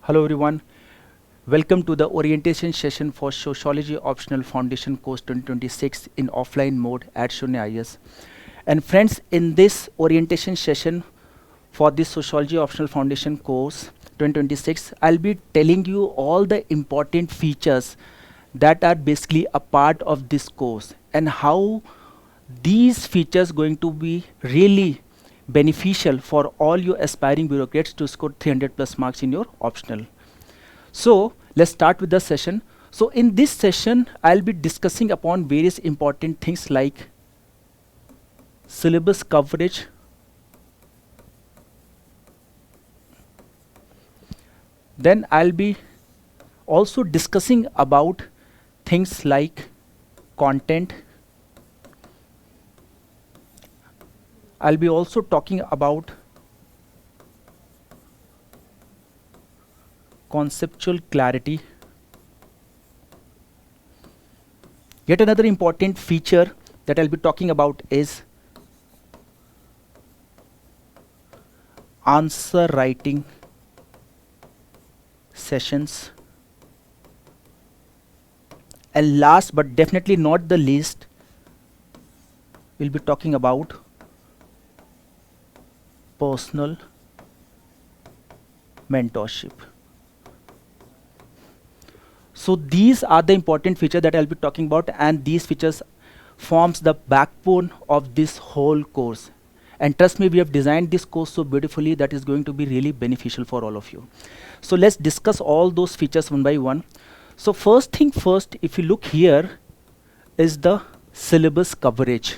Hello everyone, welcome to the orientation session for Sociology Optional Foundation Course 2026 in offline mode at Shunya IS. And friends, in this orientation session for this Sociology Optional Foundation Course 2026, I'll be telling you all the important features that are basically a part of this course and how these features going to be really beneficial for all your aspiring bureaucrats to score 300 plus marks in your optional. So let's start with the session. So in this session, I'll be discussing upon various important things like syllabus coverage, then I'll be also discussing about things like content. I'll be also talking about conceptual clarity. Yet another important feature that I'll be talking about is answer writing sessions. And last but definitely not the least, we'll be talking about personal mentorship. So these are the important features that I'll be talking about, and these features forms the backbone of this whole course. And trust me, we have designed this course so beautifully that is going to be really beneficial for all of you. So let's discuss all those features one by one. So first thing first, if you look here, is the syllabus coverage.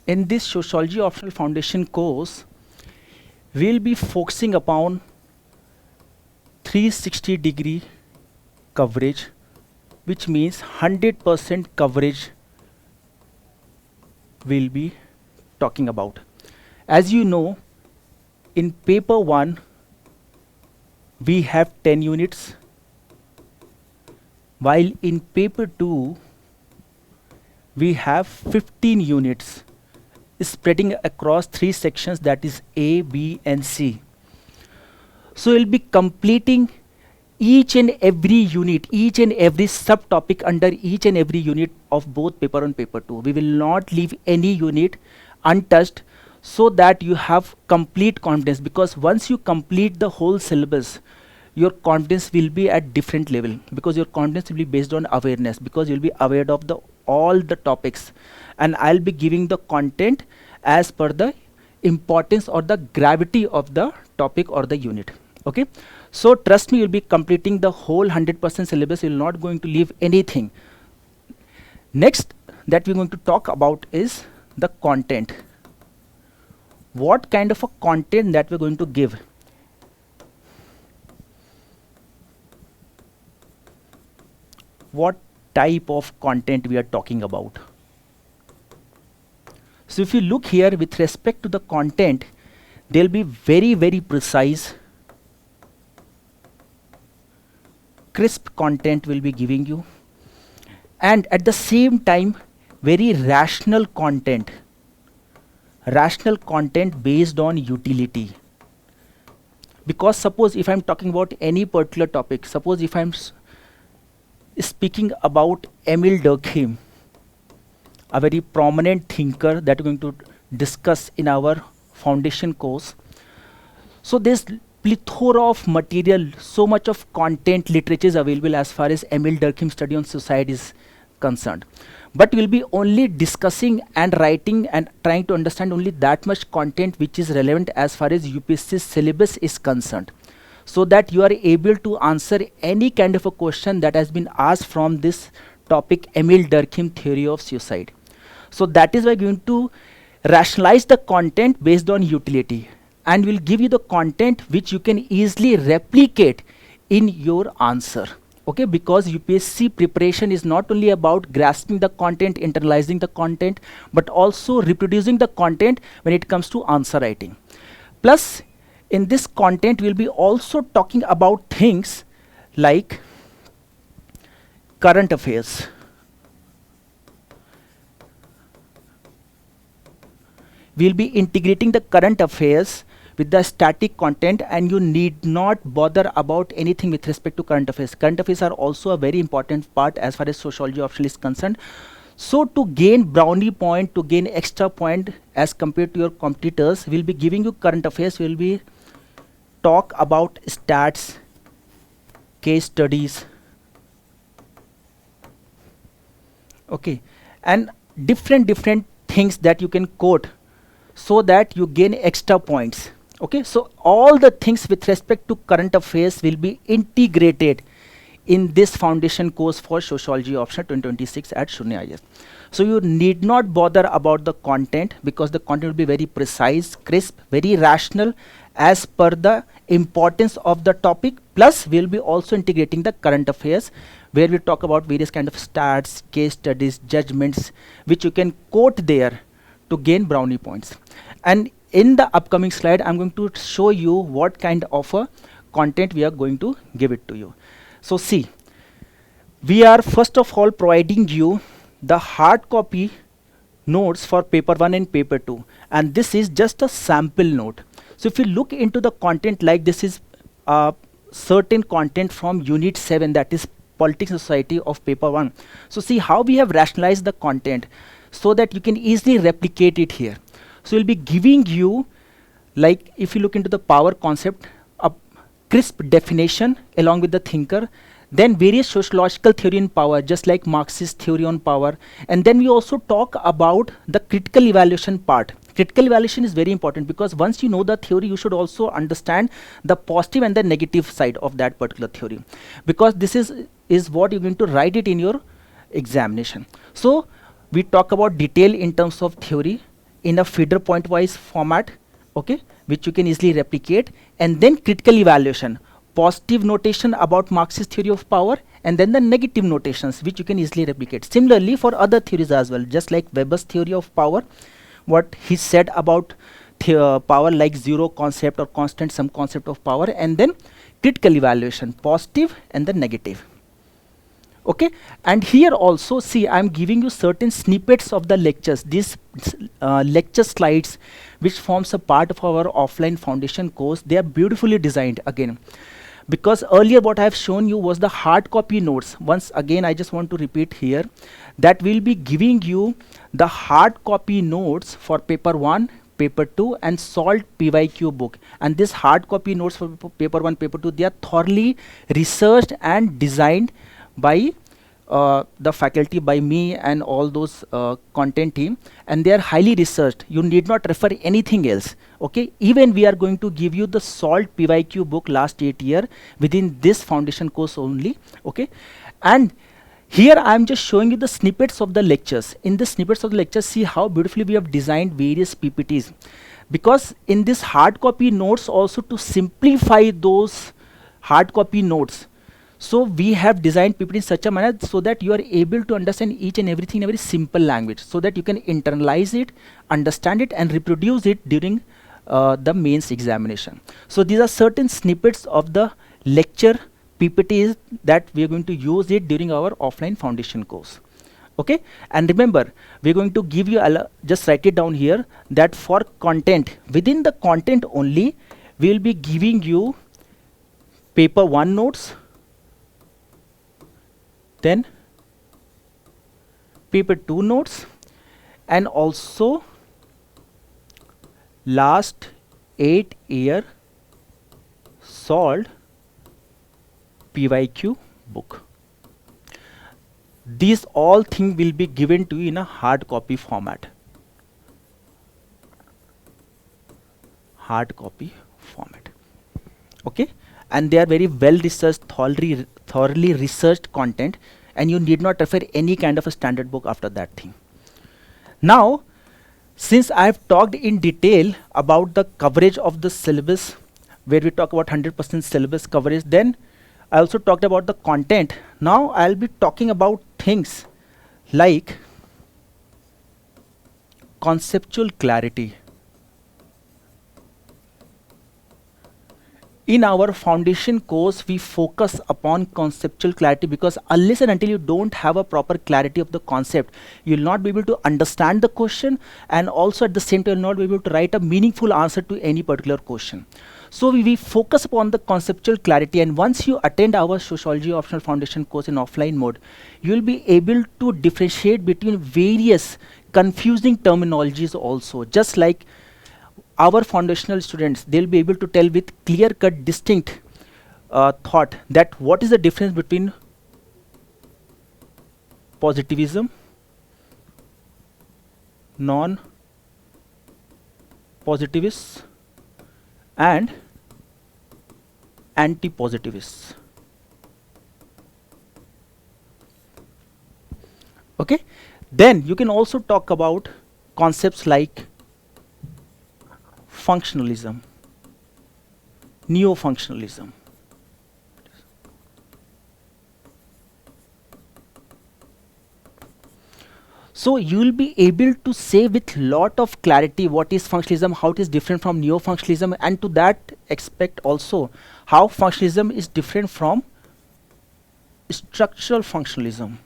In this Sociology Optional Foundation course, we'll be focusing upon 360-degree coverage, which means 100% coverage we'll be talking about. As you know, in paper 1, we have 10 units, while in paper 2, we have 15 units spreading across 3 sections, that is A, B and C. So we'll be completing each and every unit, each and every subtopic under each and every unit of both paper 1 and paper 2. We will not leave any unit untouched so that you have complete confidence, because once you complete the whole syllabus, your confidence will be at different level, because your confidence will be based on awareness, because you'll be aware of the all the topics, and I'll be giving the content as per the importance or the gravity of the topic or the unit. Okay, so trust me, you'll be completing the whole 100% syllabus. You're not going to leave anything. Next that we're going to talk about is the content. What kind of a content that we're going to give? What type of content we are talking about? So if you look here with respect to the content, they'll be very precise, crisp content will be giving you, and at the same time very rational content based on utility. Because suppose if I'm talking about any particular topic, suppose if I'm speaking about Emil Durkheim, a very prominent thinker that we're going to discuss in our foundation course. So there's plethora of material, so much of content literature is available as far as Emil Durkheim study on society is concerned. But we'll be only discussing and writing and trying to understand only that much content which is relevant as far as UPSC syllabus is concerned, so that you are able to answer any kind of a question that has been asked from this topic, Emil Durkheim theory of suicide. So that is why we're going to rationalize the content based on utility, and we'll give you the content which you can easily replicate in your answer. Okay, because UPSC preparation is not only about grasping the content, internalizing the content, but also reproducing the content when it comes to answer writing. Plus, in this content, we'll be also talking about things like current affairs, we'll be integrating the current affairs with the static content, and you need not bother about anything with respect to current affairs. Current affairs are also a very important part as far as sociology optional is concerned. So to gain brownie point, to gain extra point as compared to your competitors, we'll be giving you current affairs. We'll be talk about stats, case studies, okay, and different things that you can quote so that you gain extra points. Okay, so all the things with respect to current affairs will be integrated in this foundation course for sociology optional 2026 at Shunya IS. So you need not bother about the content, because the content will be very precise, crisp, very rational as per the importance of the topic. Plus we'll be also integrating the current affairs, where we talk about various kind of stats, case studies, judgments, which you can quote there to gain brownie points. And in the upcoming slide, I'm going to show you what kind of a content we are going to give it to you. So see, we are first of all providing you the hard copy notes for paper 1 and paper 2, and this is just a sample note. So if you look into the content, like this is certain content from unit 7, that is politics and society of paper 1. So see how we have rationalized the content so that you can easily replicate it here. So we'll be giving you, like if you look into the power concept, a crisp definition along with the thinker, then various sociological theory in power, just like Marxist theory on power, and then we also talk about the critical evaluation part. Critical evaluation is very important, because once you know the theory, you should also understand the positive and the negative side of that particular theory, because this is what you're going to write it in your examination. So we talk about detail in terms of theory in a feeder point wise format, okay, which you can easily replicate, and then critical evaluation, positive notation about Marxist theory of power, and then the negative notations which you can easily replicate. Similarly for other theories as well, just like Weber's theory of power, what he said about power, like zero concept or constant sum concept of power, and then critical evaluation, positive and the negative. Okay, and here also see, I'm giving you certain snippets of the lectures, these lecture slides which forms a part of our offline foundation course. They are beautifully designed again, because earlier what I have shown you was the hard copy notes. Once again I just want to repeat here that we'll be giving you the hard copy notes for paper 1, paper 2 and SALT PYQ book, and this hard copy notes for paper 1, paper 2, they are thoroughly researched and designed by the faculty, by me and all those content team, and they are highly researched. You need not refer anything else. Okay, even we are going to give you the SALT PYQ book last 8 year within this foundation course only. Okay, and here I am just showing you the snippets of the lectures. In the snippets of the lectures, see how beautifully we have designed various PPTs, because in this hard copy notes also, to simplify those hard copy notes, so we have designed PPT in such a manner so that you are able to understand each and everything in a very simple language, so that you can internalize it, understand it and reproduce it during the mains examination. So these are certain snippets of the lecture PPTs that we are going to use it during our offline foundation course. Okay, and remember, we are going to give you, just write it down here, that for content, within the content only, we will be giving you paper 1 notes, then paper 2 notes, and also last 8 year SALT PYQ book. These all things will be given to you in a hard copy format. Hard copy format. Okay, and they are very well researched, thoroughly researched content, and you need not refer any kind of a standard book after that thing. Now, since I have talked in detail about the coverage of the syllabus, where we talk about 100% syllabus coverage, then I also talked about the content. Now I'll be talking about things like conceptual clarity, In our foundation course, we focus upon conceptual clarity, because unless and until you don't have a proper clarity of the concept, you'll not be able to understand the question, and also at the same time, you'll not be able to write a meaningful answer to any particular question. So we focus upon the conceptual clarity, and once you attend our sociology optional foundation course in offline mode, you'll be able to differentiate between various confusing terminologies also. Just like our foundational students, they'll be able to tell with clear cut distinct thought that what is the difference between positivism, non-positivists and anti-positivists. Okay, then you can also talk about concepts like functionalism, neo-functionalism. So you will be able to say with lot of clarity what is functionalism, how it is different from neo-functionalism, and to that aspect also how functionalism is different from structural functionalism.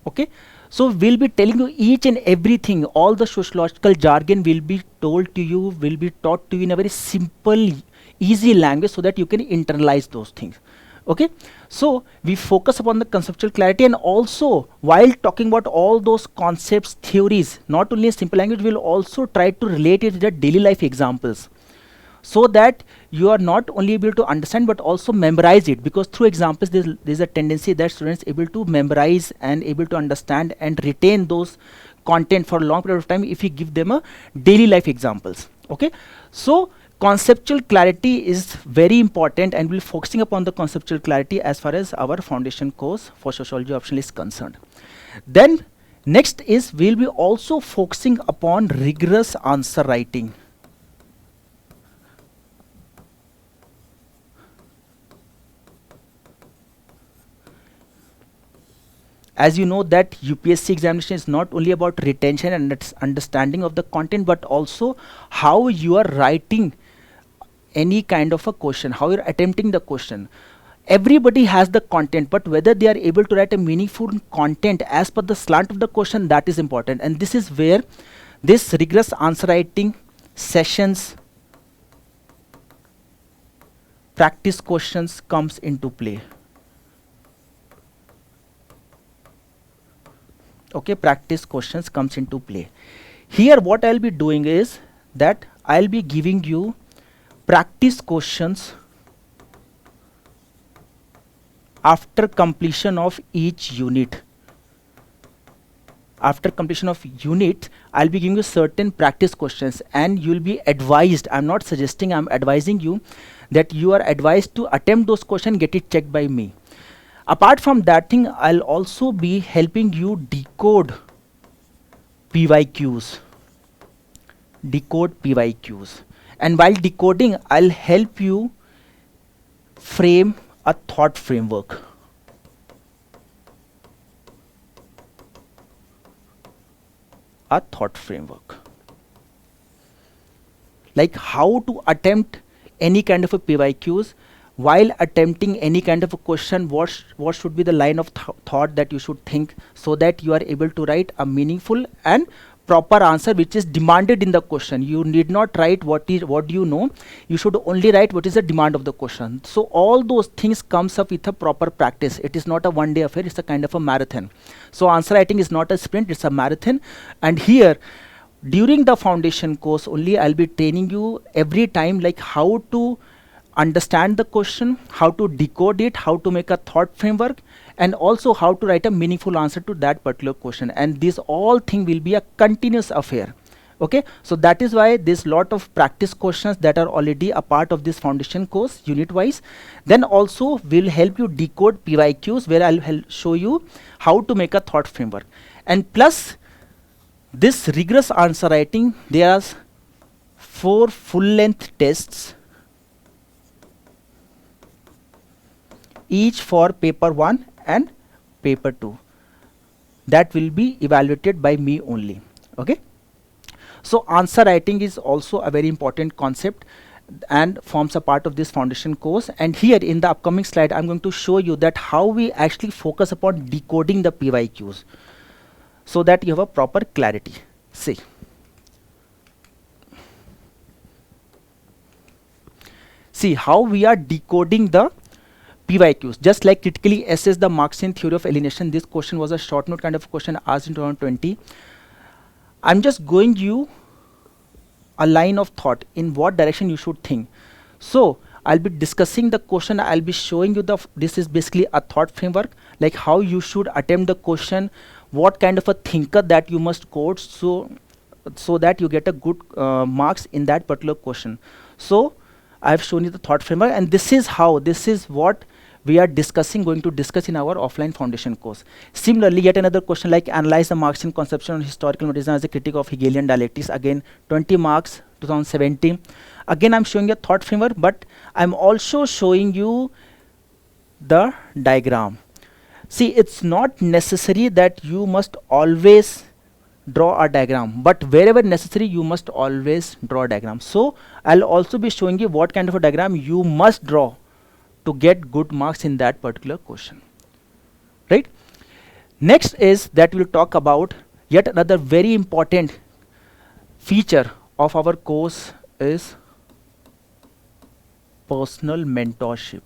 Okay, so we'll be telling you each and everything, all the sociological jargon will be told to you, will be taught to you in a very simple, easy language, so that you can internalize those things. Okay, so we focus upon the conceptual clarity, and also while talking about all those concepts, theories, not only in simple language, we'll also try to relate it to the daily life examples, so that you are not only able to understand but also memorize it, because through examples there's a tendency that students able to memorize and able to understand and retain those content for a long period of time if you give them a daily life examples. Okay, so conceptual clarity is very important, and we'll be focusing upon the conceptual clarity as far as our foundation course for sociology optional is concerned. Then next is we'll be also focusing upon rigorous answer writing. As you know that UPSC examination is not only about retention and its understanding of the content, but also how you are writing any kind of a question, how you're attempting the question. Everybody has the content, but whether they are able to write a meaningful content as per the slant of the question, that is important. And this is where this rigorous answer writing sessions, practice questions comes into play. Okay, practice questions comes into play. Here what I'll be doing is that I'll be giving you practice questions after completion of each unit. After completion of unit, I'll be giving you certain practice questions, and you'll be advised, I'm not suggesting, I'm advising you that you are advised to attempt those questions, get it checked by me. Apart from that thing, I'll also be helping you decode PYQs. Decode PYQs. And while decoding, I'll help you frame a thought framework. A thought framework. Like how to attempt any kind of a PYQs. While attempting any kind of a question, what should be the line of thought that you should think, so that you are able to write a meaningful and proper answer which is demanded in the question. You need not write what do you know, you should only write what is the demand of the question. So all those things comes up with a proper practice. It is not a one day affair, it's a kind of a marathon. So answer writing is not a sprint, it's a marathon. And here during the foundation course only, I'll be training you every time like how to understand the question, how to decode it, how to make a thought framework, and also how to write a meaningful answer to that particular question. And this all thing will be a continuous affair. Okay, so that is why there's lot of practice questions that are already a part of this foundation course unit wise. Then also will help you decode PYQs, where I'll show you how to make a thought framework. And plus this rigorous answer writing, there are 4 full length tests, each for paper 1 and paper 2, that will be evaluated by me only. Okay, So answer writing is also a very important concept and forms a part of this foundation course. And here in the upcoming slide, I'm going to show you that how we actually focus upon decoding the PYQs so that you have a proper clarity. See. See how we are decoding the PYQs. Just like critically assess the Marxian theory of alienation, this question was a short note kind of question asked in 2020. I'm just going you a line of thought in what direction you should think. So I'll be discussing the question, I'll be showing you this is basically a thought framework, like how you should attempt the question, what kind of a thinker that you must code so that you get a good marks in that particular question. So I've shown you the thought framework, and this is what we are going to discuss in our offline foundation course. Similarly, yet another question like analyze the Marxian conception on historical materialism as a critique of Hegelian dialectics. Again, 20 marks, 2017. Again, I'm showing you a thought framework, but I'm also showing you the diagram. See, it's not necessary that you must always draw a diagram, but wherever necessary, you must always draw a diagram. So I'll also be showing you what kind of a diagram you must draw to get good marks in that particular question, right? Next is that we'll talk about yet another very important feature of our course is personal mentorship.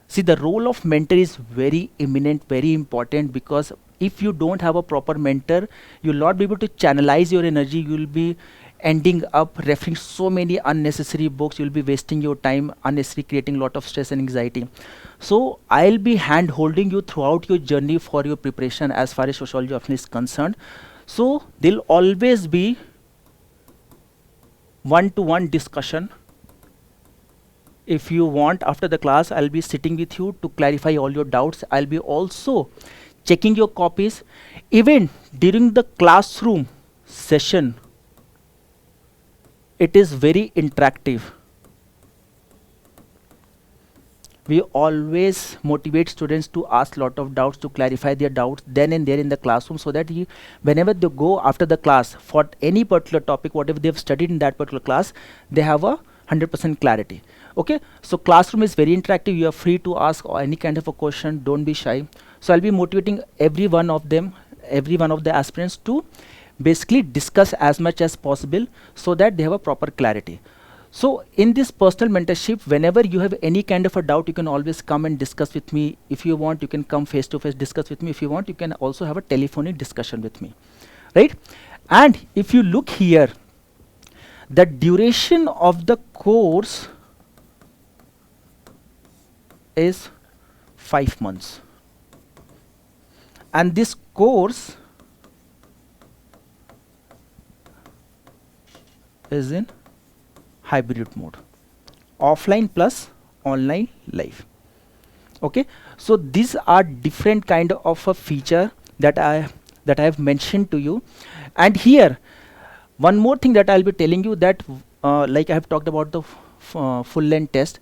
See, the role of mentor is very eminent, very important, because if you don't have a proper mentor, you'll not be able to channelize your energy. You'll be ending up referring so many unnecessary books. You'll be wasting your time unnecessarily, creating a lot of stress and anxiety. So I'll be hand holding you throughout your journey for your preparation as far as sociology offline is concerned. So there'll always be one-to-one discussion. If you want, after the class, I'll be sitting with you to clarify all your doubts. I'll be also checking your copies. Even during the classroom session, it is very interactive. We always motivate students to ask a lot of doubts, to clarify their doubts then and there in the classroom, so that whenever they go after the class for any particular topic, whatever they've studied in that particular class, they have a 100% clarity. Okay, so classroom is very interactive. You are free to ask any kind of a question. Don't be shy. So I'll be motivating every one of them, every one of the aspirants to basically discuss as much as possible so that they have a proper clarity. So in this personal mentorship, whenever you have any kind of a doubt, you can always come and discuss with me. If you want, you can come face to face, discuss with me. If you want, you can also have a telephonic discussion with me, right? And if you look here, the duration of the course is 5 months, and this course is in hybrid mode, offline plus online live. Okay, so these are different kind of a feature that I have mentioned to you. And here one more thing that I'll be telling you, that like I have talked about the full length test,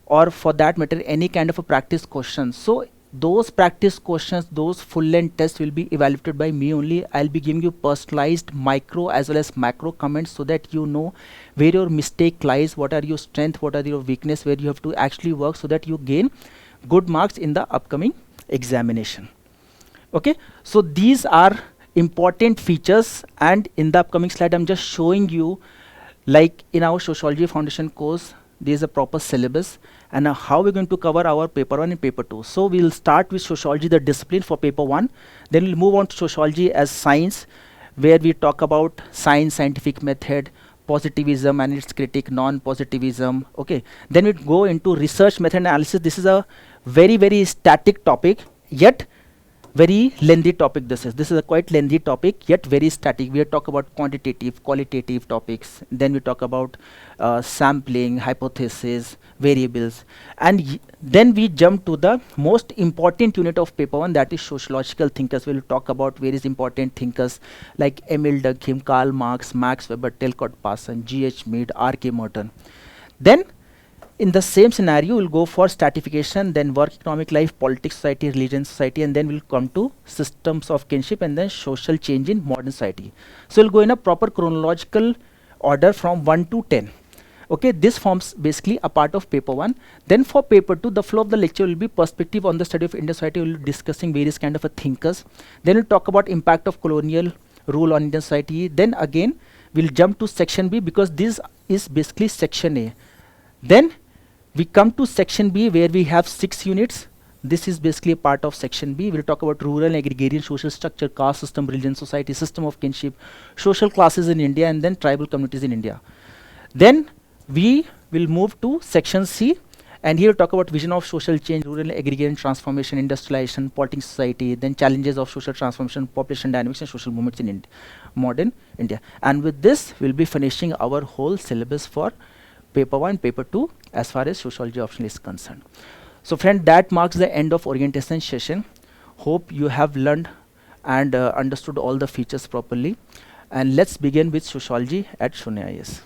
or for that matter any kind of a practice question. So those practice questions, those full length tests will be evaluated by me only. I'll be giving you personalized micro as well as macro comments so that you know where your mistake lies, what are your strength, what are your weakness, where you have to actually work so that you gain good marks in the upcoming examination. Okay, so these are important features, and in the upcoming slide I'm just showing you, like in our sociology foundation course, there is a proper syllabus, and how we're going to cover our paper 1 and paper 2. So we'll start with sociology, the discipline for paper 1, then we'll move on to sociology as science, where we talk about science, scientific method, positivism and its critique, non-positivism. Okay, then we go into research method analysis. This is a very static topic, yet very lengthy topic. This is a quite lengthy topic, yet very static. We talk about quantitative, qualitative topics. Then we talk about sampling, hypothesis, variables, and then we jump to the most important unit of paper 1, that is sociological thinkers. We'll talk about various important thinkers like Emil Durkheim, Karl Marx, Max Weber, Talcott Parsons, G.H. Mead, R.K. Merton. Then In the same scenario, we'll go for stratification, then work, economic life, politics, society, religion, society, and then we'll come to systems of kinship and then social change in modern society. So we'll go in a proper chronological order from 1 to 10. Okay, this forms basically a part of paper 1. Then for paper 2, the flow of the lecture will be perspective on the study of Indian society. We'll be discussing various kind of thinkers. Then we'll talk about impact of colonial rule on Indian society. Then again, we'll jump to section B because this is basically section A. Then we come to section B where we have 6 units. This is basically a part of section B. We'll talk about rural, agrarian, social structure, caste system, religion, society, system of kinship, social classes in India, and then tribal communities in India. Then we will move to section C, and here we'll talk about vision of social change, rural, agrarian transformation, industrialization, politics, society, then challenges of social transformation, population dynamics, and social movements in modern India. And with this, we'll be finishing our whole syllabus for paper 1, paper 2 as far as sociology optional is concerned. So friend, that marks the end of orientation session. Hope you have learned and understood all the features properly. And let's begin with sociology at Shoonya IAS.